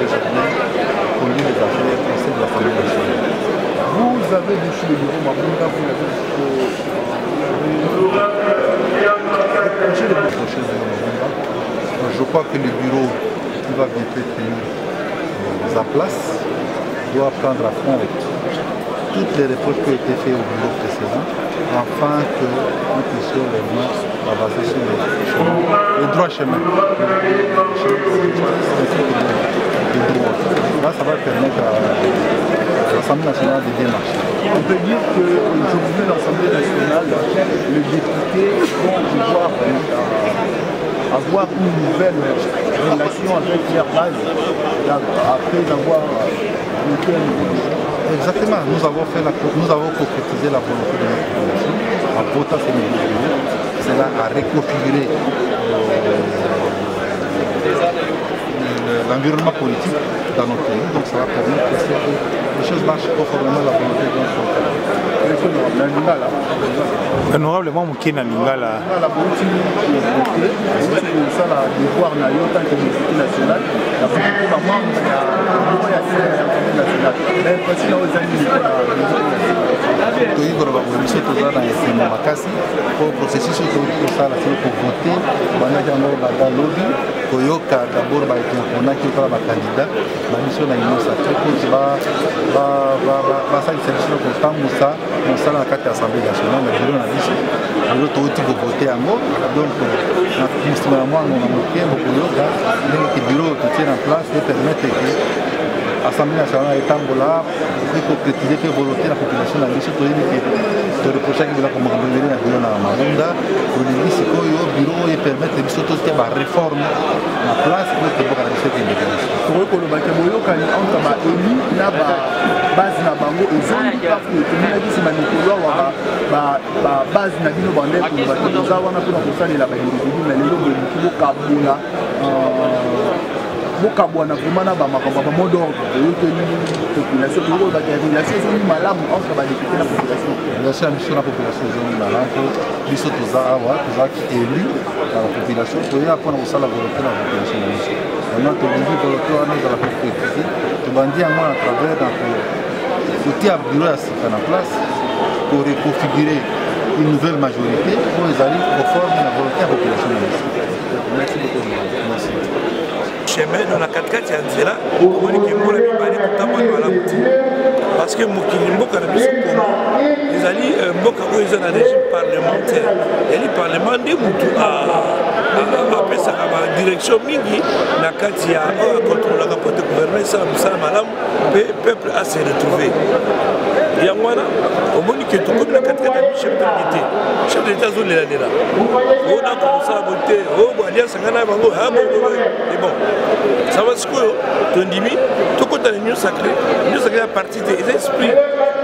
conduire les affaires au sein de l'Assemblée nationale. Vous avez déchu le bureau Mabunda, vous l'avez je crois que le bureau qui va bientôt être mis en place doit prendre à compte toutes les reproches qui ont été faites au bureau précédent afin que nous puissions vraiment avancer sur le droit chemin. Là, ça va permettre à l'Assemblée nationale de bien marcher. On peut dire qu'aujourd'hui, l'Assemblée nationale, les députés vont pouvoir avoir une nouvelle relation avec leur base après avoir été Exactement, nous avons concrétisé la volonté de notre population en votant ces mesures. Cela a reconfiguré l'environnement politique dans notre pays, donc ça va permettre que les choses marchent conformément à la volonté de notre population. Honorablement Moukena Lingala. L'Assemblée nationale, le bureau a dit que le voter en haut. Donc, le bureau qui tient en place et permettre que l'Assemblée nationale est en là pour concrétiser que volonté de la population a dit que le reproche qui va commencer à venir à Mabunda, pour le bureau et permettre de faire la réforme en place pour que vous ayez cette indépendance. Pour que le bâtiment entre élu na base na bango ezoni pas que tu c'est manipulé ba base na bino bande pour bâtiment za wana pour ça la individu mais lelo bo kabula bokabwana vraiment na bamakambo ba mot d'ordre oyokeli population pour ba relation ezoni malamu entre ba député na population. Relation à mission la population ezoni malamu biso toza élu dans la population toya pour na kosala volonté na population na biso. Maintenant tolingi volonté wana ezala pour concrétiser tobandi yango à travers na kotia bureau ya sika na place pour reconfigurer une nouvelle majorité pour ezali conforme na volonté ya population na biso. Merci beaucoup. Merci. Chemin dans la 4x4 ya nzela omoni ke mbola mibale kotambola malamu te parce que mokili mboka na biso kongo ezali mboka oyo eza na régime parlementaire eli parlement nde mutu apesaka badirection mingi na kati ya oyo akontrolaka po te gouvernement esala mosala malamu mpe peuple ase retrouve yango wana omoni ke tokomi na 4x4 ya chef de l'unité chef de l'état azolelalela oyo nakokosala bo te oyo bo alliance anga na bango et bon ça va sikoyo tondimi tokota na union sacrée ya parti des esprits.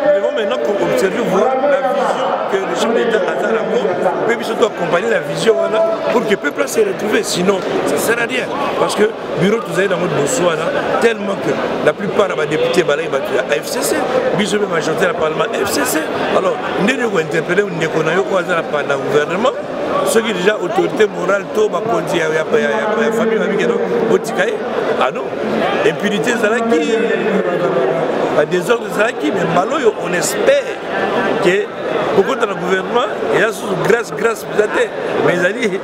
Nous devons maintenant observer voir la vision que le chef d'État a dans la cour, puis surtout accompagner la vision pour que le peuple se retrouve, sinon ça ne sert à rien. Parce que le bureau tout dans notre bonsoir, tellement que la plupart des députés à FCC, bisous même majorité dans le Parlement FCC, alors nous devons interpeller nous devons dans le gouvernement. Ceux qui déjà autorité morale, tout va continuer à la famille, ah non, impunité Zalaki, désordre Zalaki, mais Maloyo, on espère que beaucoup dans le gouvernement, et là, grâce, peut-être, mais ils allaient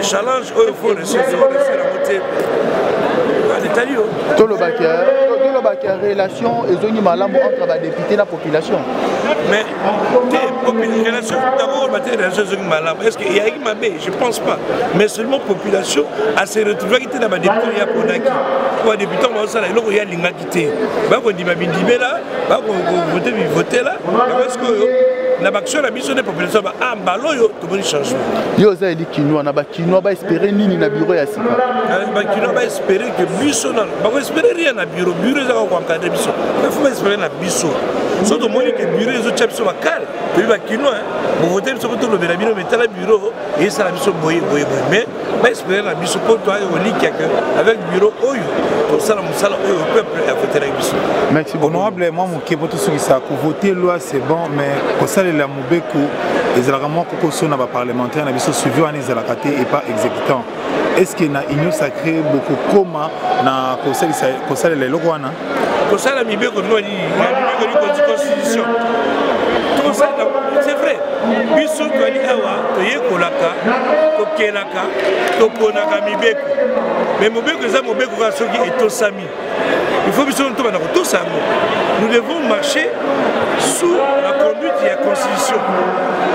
challenge, il faut réussir la montée. Tout le bac relation et zone malamu entre les députés et la population. Mais les relations d'abord est-ce qu'il y a une mabé? Je ne pense pas. Mais seulement population a se retrouvé qui était dans la député il y a pour Naki. Pour les débutants, il y a l'Inga qui était. On dit Mabindibé là, on voter là. Est-ce que la action la mission des populations a baloyo tout bon changement. Yo za eli kinwa na ba kinwa ba espérer nini na bureau ya sika. Ba kinwa ba espérer que biso na ba espérer rien na bureau za ko encadrer biso. Il faut espérer na biso. Surtout moi que bureau zo tchap so ba kal. Puis ba kinwa vous votez sur tout le bino mais la bureau et ça la biso boye mais ba espérer na biso pour toi on lit que avec bureau oyo pour ça la musala oyo peuple a voté avec biso. Merci beaucoup. Honorablement mon kepoto sur ça ko voter loi c'est bon mais ko la Moubeko, les éléments que parlementaires ont suivi et pas exécutant. Est-ce qu'il y a une union sacrée beaucoup comment na kosalela eloko wana kosala mibeko constitution c'est vrai biso toali awa toyekolaka tokelaka toponaka mibeko mais mobeko eza mobeko kaka soki etosami il faut biso tobanda kotosa yango nous devons marcher sous la conduite de la constitution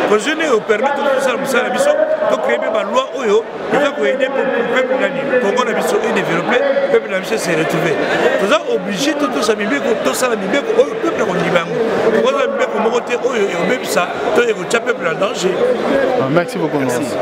constitution oyo permettre tosala mosala na biso tocrée mpe baloi oyo eza koaide peuple nani kongo na biso edéveloppe peuple na biso se retrouve toza obligé totosa mibeko tosala mibeko oyo peuple akondima yango okozala mibeko moko te oyo ekobebisa to ekotya peuple en danger. Merci beaucoup. Merci.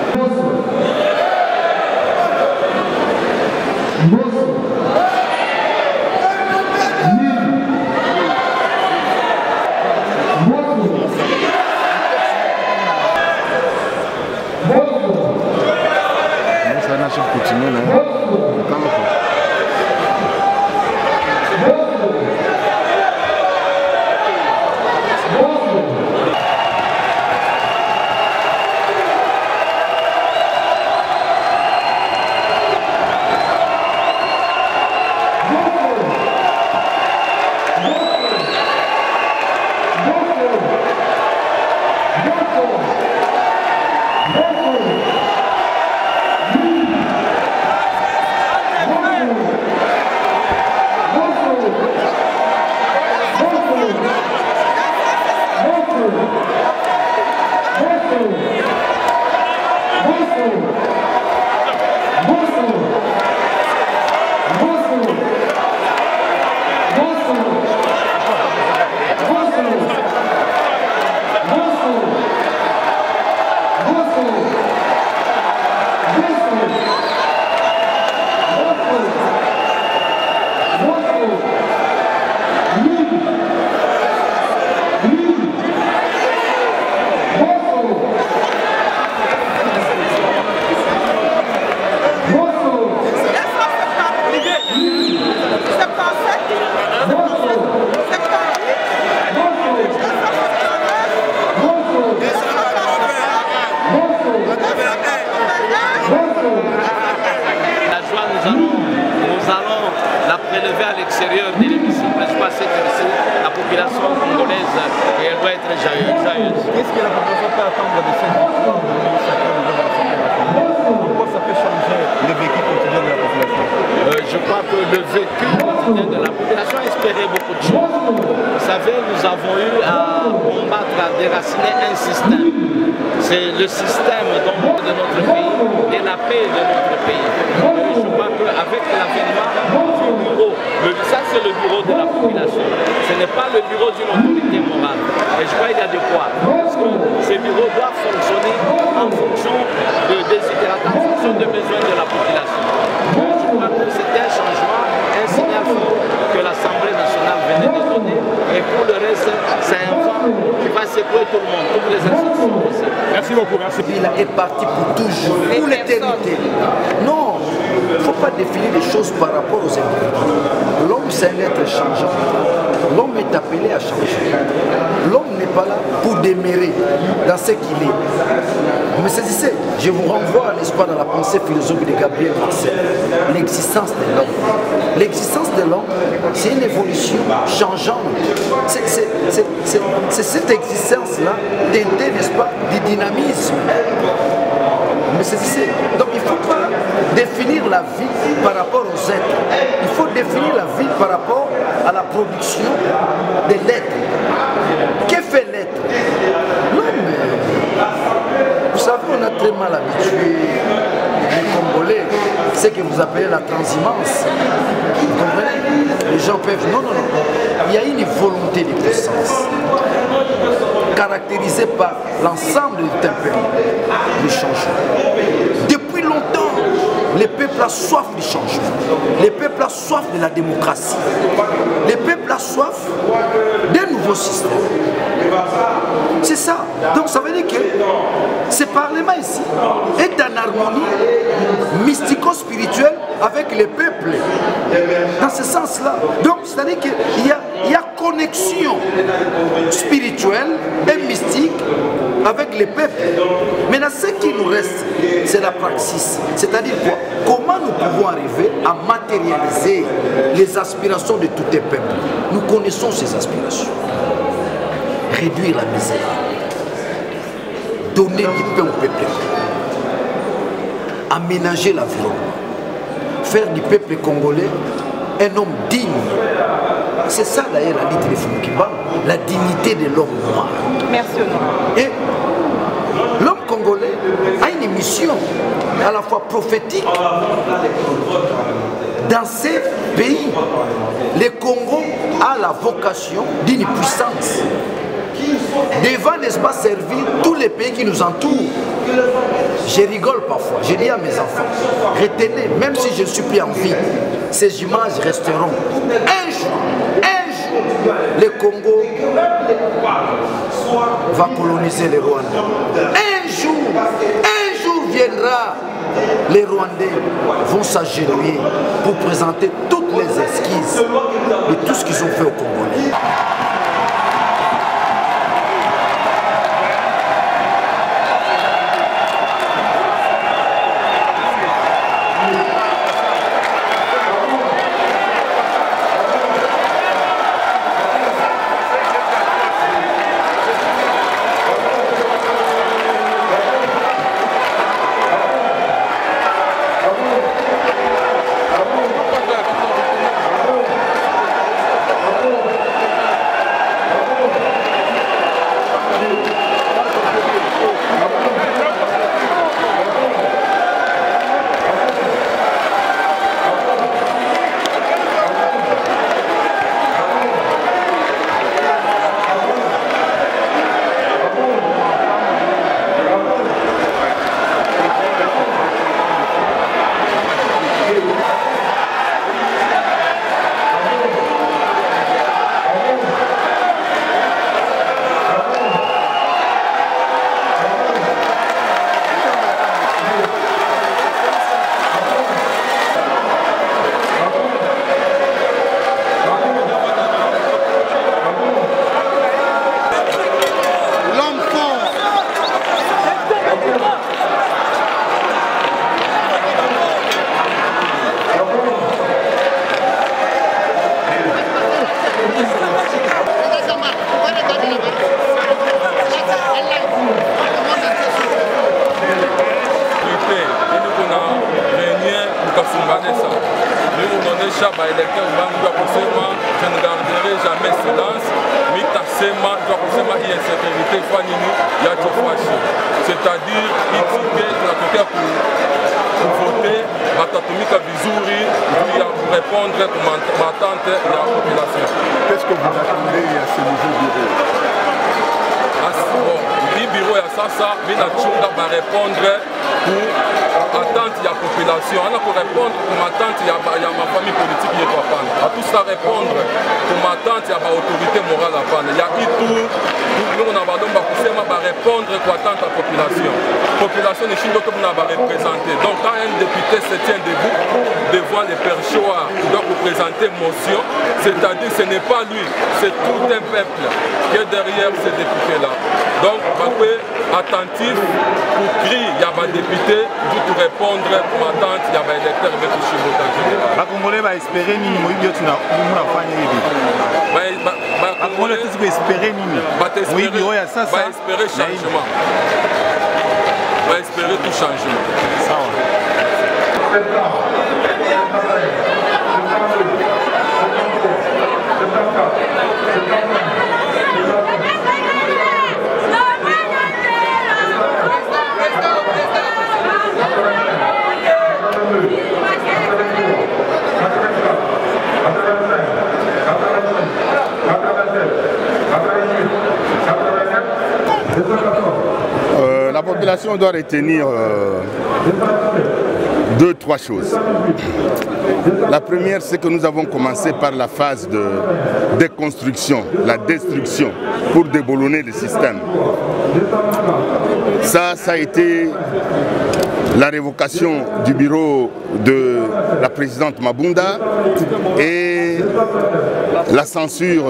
Le système de notre pays et la paix de notre pays. Je crois qu'avec l'avènement du bureau, ça c'est le bureau de la population, ce n'est pas le bureau d'une autorité morale. Et je crois qu'il y a de quoi. Parce que ces bureaux doivent fonctionner en fonction de desiderata, en fonction des besoins de la population. Je crois que c'était un changement, un signal fort que l'Assemblée nationale venait de donner. Et pour le reste, c'est un vent qui va secouer tout le monde, toutes les institutions aussi. Merci beaucoup. Merci. Il est parti pour toujours, pour l'éternité. Non, il ne faut pas définir les choses par rapport aux individus. L'homme, c'est un être changeant. L'homme est appelé à changer. L'homme n'est pas là pour démérer dans ce qu'il est. Mais saisissez, je vous renvoie, n'est-ce pas, dans la pensée philosophique de Gabriel Marcel. L'existence de l'homme. L'existence de l'homme, c'est une évolution changeante. C'est cette existence-là teintée, n'est-ce pas, du dynamisme. Mais saisissez, donc il ne faut pas définir la vie par rapport aux êtres. Il faut définir la vie par rapport à la production de l'être. Que fait l'être? Non, mais vous savez, on a très mal habitué les Congolais, ce que vous appelez la transhumance. Vous comprenez? Les gens peuvent... Non, non, non. Il y a une volonté de puissance caractérisée par l'ensemble du tempérament, du changement. Depuis longtemps, les peuples ont soif du changement. Les peuples ont soif de la démocratie. Les peuples ont soif d'un nouveau système. C'est ça. Donc ça veut dire que ce Parlement ici est en harmonie mystico-spirituelle avec les peuples. Dans ce sens-là. Donc c'est-à-dire qu'il y a connexion spirituelle et mystique avec les peuples. Maintenant, ce qui nous reste, c'est la praxis. C'est-à-dire quoi? Comment nous pouvons arriver à matérialiser les aspirations de tous les peuples? Nous connaissons ces aspirations. Réduire la misère, donner du pain au peuple, aménager l'environnement, faire du peuple congolais un homme digne. C'est ça d'ailleurs la lutte des Fumukimba, la dignité de l'homme noir. Merci. Et l'homme congolais a une mission à la fois prophétique dans ces pays. Le Congo a la vocation d'une puissance devant, n'est-ce pas, servir tous les pays qui nous entourent. Je rigole parfois, je dis à mes enfants, retenez, même si je ne suis plus en vie, ces images resteront. Un jour, le Congo va coloniser le Rwanda. Un jour viendra, les Rwandais vont s'agenouiller pour présenter toutes les esquisses de tout ce qu'ils ont fait au Congolais. C'est-à-dire pour voter, pour répondre à ma tante et à la population. Qu'est-ce que vous attendez à ce nouveau bureau? Le bureau à ça, mais la Tchonga va répondre pour attente de la population. On a pour répondre pour ma tante, il y a ma famille politique qui est à Pan. À tout ça répondre pour ma tante, il y a ma autorité morale à Pan. Il y a tout. Nous, on va répondre pour attendre la population. La population de Chine, on va représenter. Donc, quand un député se tient debout devant les perchoirs, il doit représenter motion, c'est-à-dire que ce n'est pas lui, c'est tout un peuple qui est derrière ces députés-là. Donc, on peut attentif pour crier, il y a un député, pour répondre pour ma tante, il y a un électeur, mais pour Chine en général. Les Congolais vont espérer nini moïbi tu n'as pas Congolais tu espérer nini moïbi oya ça va espérer changement. Va espérer tout changement. Ça va. La population doit retenir deux, trois choses. La première, c'est que nous avons commencé par la phase de déconstruction, la destruction, pour déboulonner le système. Ça a été la révocation du bureau de la présidente Mabunda et la censure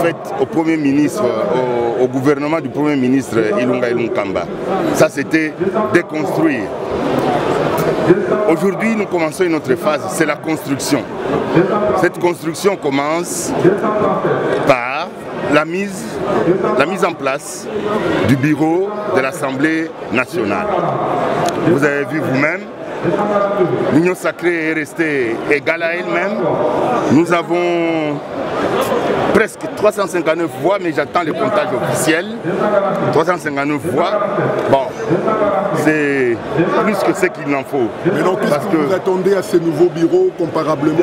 faite au Premier ministre, au gouvernement du Premier ministre Ilunga Ilunkamba. Ça, c'était déconstruire. Aujourd'hui, nous commençons une autre phase, c'est la construction. Cette construction commence par la mise en place du bureau de l'Assemblée nationale. Vous avez vu vous-même, l'Union sacrée est restée égale à elle-même. Nous avons presque 359 voix, mais j'attends le comptage officiel. 359 voix, bon, c'est plus que ce qu'il en faut. Mais donc, qu'est-ce que vous attendez à ce nouveau bureau comparablement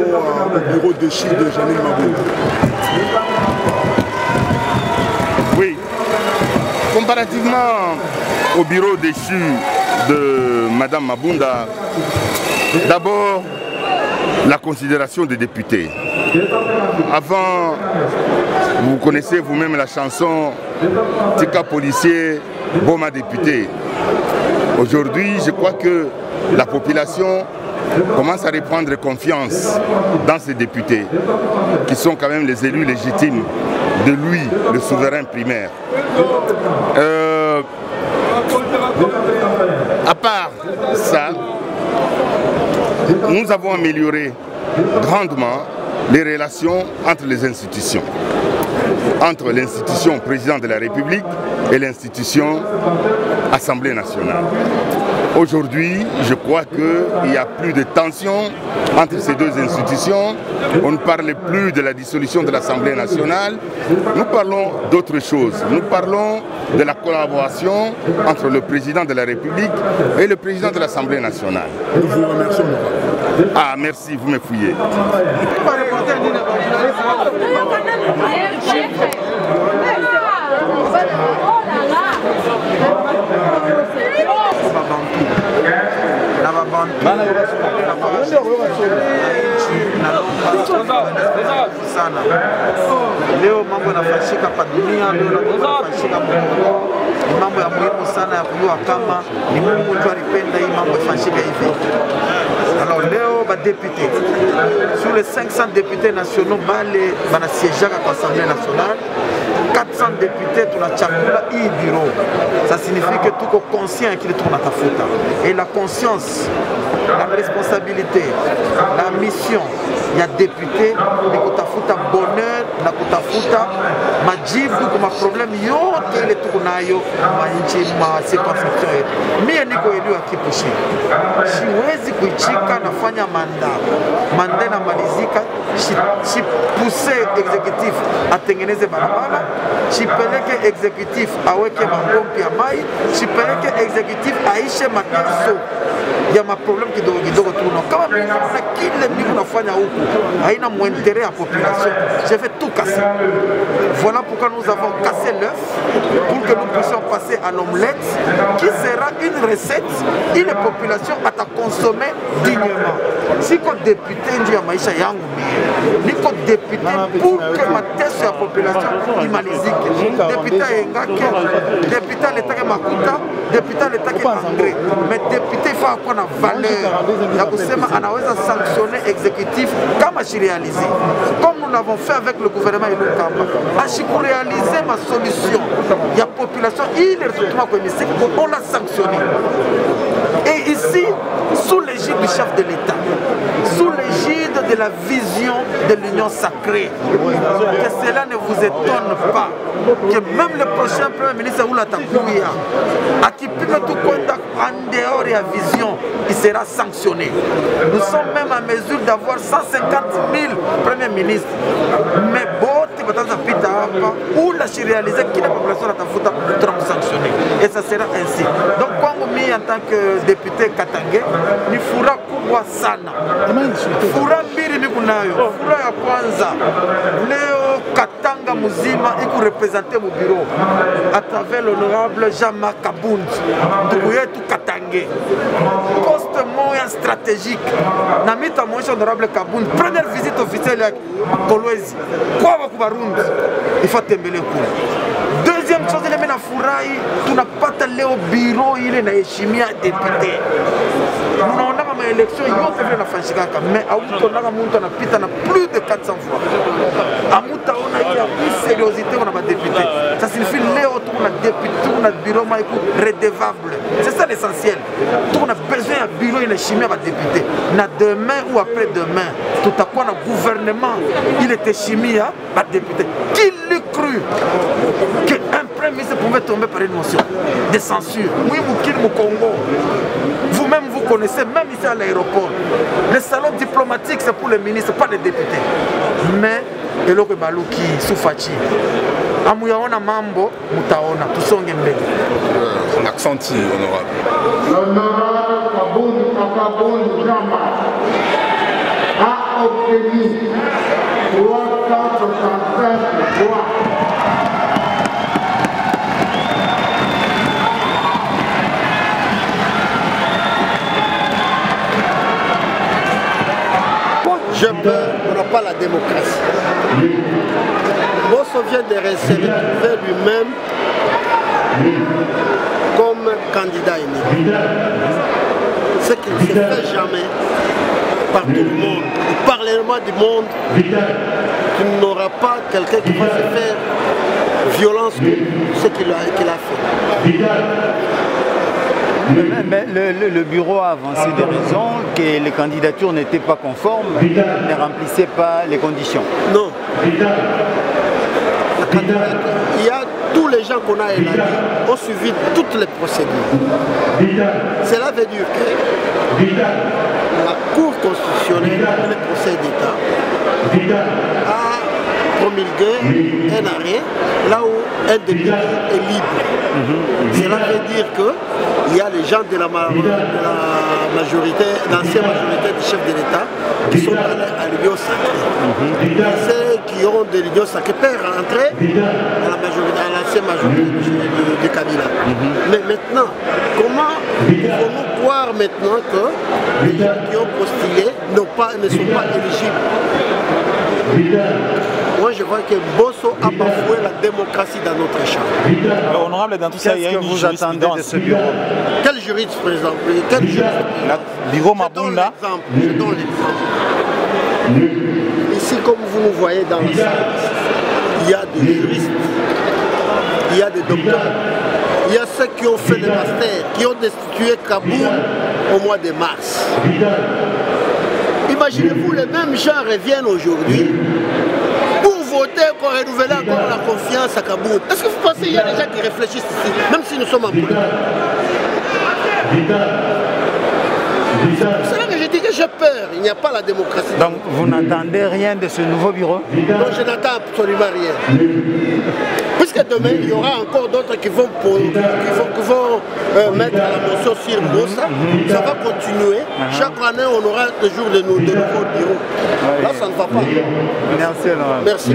au bureau déchu de Janine Mabunda? Oui, comparativement au bureau déchu de Madame Mabunda, d'abord la considération des députés. Avant, vous connaissez vous-même la chanson Tika policier, Boma député. Aujourd'hui, je crois que la population commence à reprendre confiance dans ces députés, qui sont quand même les élus légitimes de lui, le souverain primaire. À part ça, nous avons amélioré grandement les relations entre les institutions, entre l'institution président de la République et l'institution Assemblée nationale. Aujourd'hui, je crois qu'il n'y a plus de tension entre ces deux institutions. On ne parle plus de la dissolution de l'Assemblée nationale. Nous parlons d'autre chose. Nous parlons de la collaboration entre le président de la République et le président de l'Assemblée nationale. Nous vous remercions. Ah, merci, vous me fouillez. sana. Leo mambo yanafanyika kwa dunia, leo yanafanyika Mungu. Ni mambo ya muhimu sana ya kujua kama ni Mungu ndiye alipenda hii mambo ifanyike hivi. Alors leo ba député sur les 500 députés nationaux bale bana siéger kwa Assemblée nationale, 400 députés tunachakula hii bureau. Ça signifie que tuko conscient qu'il tunatafuta. Et la conscience, la responsabilité, la mission ya député ni kutafuta bonheur na kutafuta majibu kwa problème yote ile tuko nayo manchi ma circonscription yetu. Mimi niko elimu ya Kipushi. Siwezi kuichika nafanya manda na malizika si pousser exécutif atengeneze barabara, sipeleke exécutif aweke mabombi ya mai, sipeleke exécutif aishe mateso ya maproblème kidogo kidogo tuno. Kama mimi na kile mimi nafanya huku haina intérêt à la population, je vais tout casser. Voilà pourquoi nous avons cassé l'œuf pour que nous puissions passer à l'omelette qui sera une recette et la population à consommer dignement. Si comme député ndio maisha yangu mimi niko député pour que ma tête sur la population imalizike. Député engake, député letake makuta, député letake engrais. Mais député il faut avoir na valeur. Ya kusema anaweza sanctionner exécutif kama je réalise. Comme nous l'avons fait avec le gouvernement Ilukamba. A chiku réaliser ma solution. Il y a population, il est retournement commissaire, on l'a sanctionné. Et ici, sous l'égide du chef de l'État, sous l'égide de la vision de l'union sacrée, que cela ne vous étonne pas, que même le prochain Premier ministre Oula Takouya, à qui peut tout compte en dehors de la vision, il sera sanctionné. Nous sommes même en mesure d'avoir 150 000 premiers ministres. Mais bon, où la réaliser qui la population a sanctionné. Et ça sera ainsi. Donc, quand nous, en tant que député Katangé, nous ferons kubwa sana. Fura mbili mikunayo. Fura ya kwanza. Leo Katanga Mouzima et qui représenter mon bureau à travers l'honorable Jean-Marc Kabound, Dougouyetou Katangé. Poste moyen stratégique. Namita Moïse honorable Kabound, première visite officielle à Kolwezi. Quoi va Burundi? Il faut tembele coup. Deuxième chose, il est maintenant Fouraï, tu n'as pas allé au bureau, il est na chimia député. Nous avons une élection, il y a mais à Mouta, on a plus de 400 fois. À Mouta, on a eu plus de sériosité, on a député. Ça signifie que on a député, on a bureau redevable. C'est ça l'essentiel. On a besoin d'un bureau, il est chimie à député. Demain ou après-demain, tout à coup, le gouvernement, il était chimie à député. Qui l'eût cru qu'un premier ministre pouvait tomber par une motion de censure? Oui, au Congo. Vous-même, vous connaissez, même ici à l'aéroport, le salon diplomatique, c'est pour les ministres, pas les députés. Mais, Eloko Baluki, Soufachi, Amuyaona Mambo, Mutaona, tout ça, on accentue, honorable. L'honorable Kabound Jamba a obtenu 365 voix. Je peux, on n'a pas la démocratie. Bosso vient de se retrouver lui-même comme candidat unique. Ce qui ne se fait jamais par tout le monde. Du Parlement du monde, tu n'auras pas quelqu'un qui va se faire violence que ce qu'il a fait. Mais le bureau a avancé des raisons que les candidatures n'étaient pas conformes, ne remplissaient pas les conditions. Non. Il y a tous les gens qu'on a élagués ont suivi toutes les procédures. Cela veut dire que la Cour constitutionnelle et le Conseil d'État a promulgué un arrêt là où un député est libre. Cela veut dire qu'il y a les gens de la majorité, l'ancienne majorité du chef de l'État qui sont à l'union sacrée. Ceux qui ont de l'union sacrée peuvent rentrer à l'ancienne majorité de Kabila. Mais maintenant, comment pouvons-nous croire maintenant que les gens qui ont postulé ne sont pas éligibles? Moi je vois que Bosso a bafoué la démocratie dans notre champ. Alors, honorable, dans tout ça, il y a une jurisprudence de ce bureau. Quel juriste, par exemple? Quel juriste? Bureau Mabunda. Je donne l'exemple. Ici, comme vous nous voyez dans la salle, il y a des juristes, il y a des docteurs, il y a ceux qui ont fait des masters, qui ont destitué Kabound au mois de mars. Imaginez-vous, les mêmes gens reviennent aujourd'hui pour voter, pour renouveler encore la confiance à Kabound. Est-ce que vous pensez qu'il y a des gens qui réfléchissent ici, même si nous sommes en politique? C'est là que je dis que j'ai peur, il n'y a pas la démocratie. Donc vous n'attendez rien de ce nouveau bureau? Non, je n'attends absolument rien. Puisque demain, il y aura encore d'autres qui vont mettre la motion sur Bossa, ça va continuer. Chaque année, on aura toujours de nouveaux bureaux. Là, ça ne va pas. Merci, Laurent. Merci.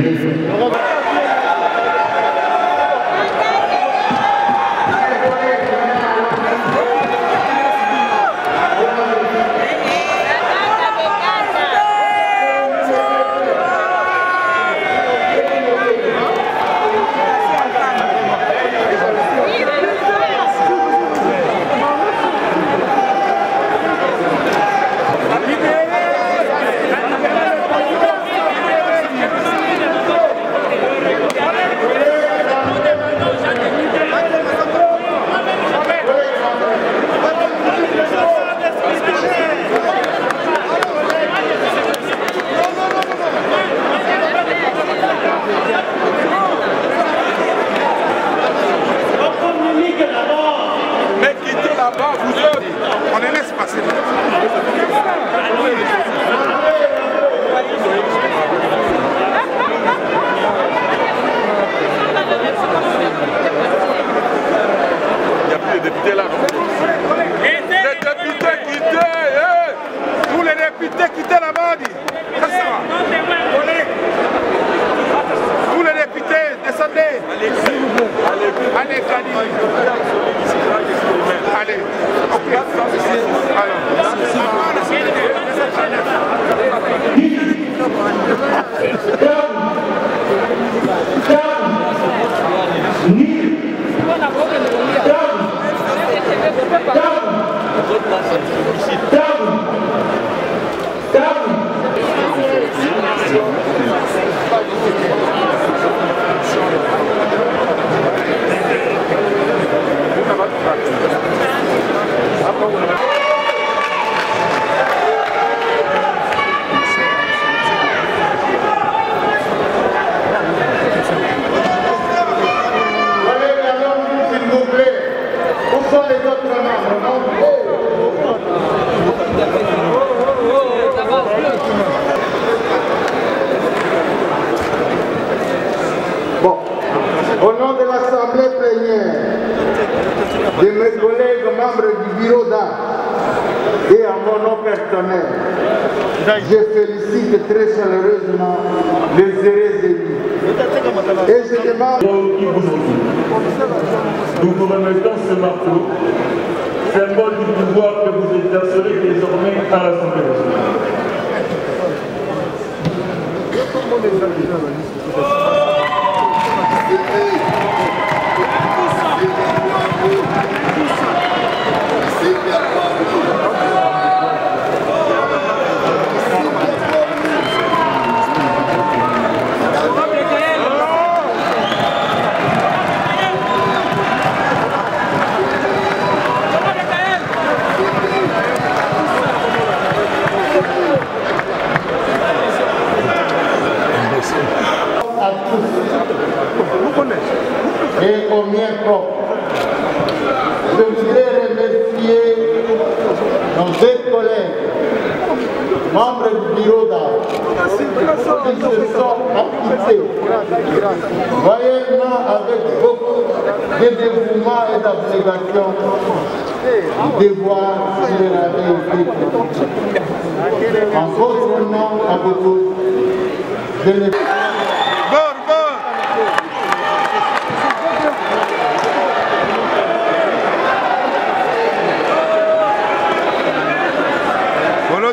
Tous les députés membres du bureau d'art et à mon nom personnel, je félicite très chaleureusement les heureux élus. Et je demande... Nous vous remettons ce marteau, symbole du pouvoir que vous exercerez désormais à l'Assemblée nationale. Et au mien propre, je voudrais remercier nos deux collègues, membres du bureau d'art, qui se sont acquittés, voyez-moi avec beaucoup de dévouement et d'abnégation, du devoir qui leur avait été. En votre nom à vous tous, je les...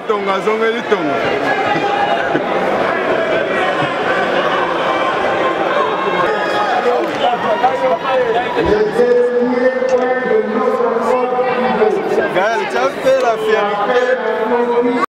Tonga zongeli tonga. Gaël, tu as fait la fierté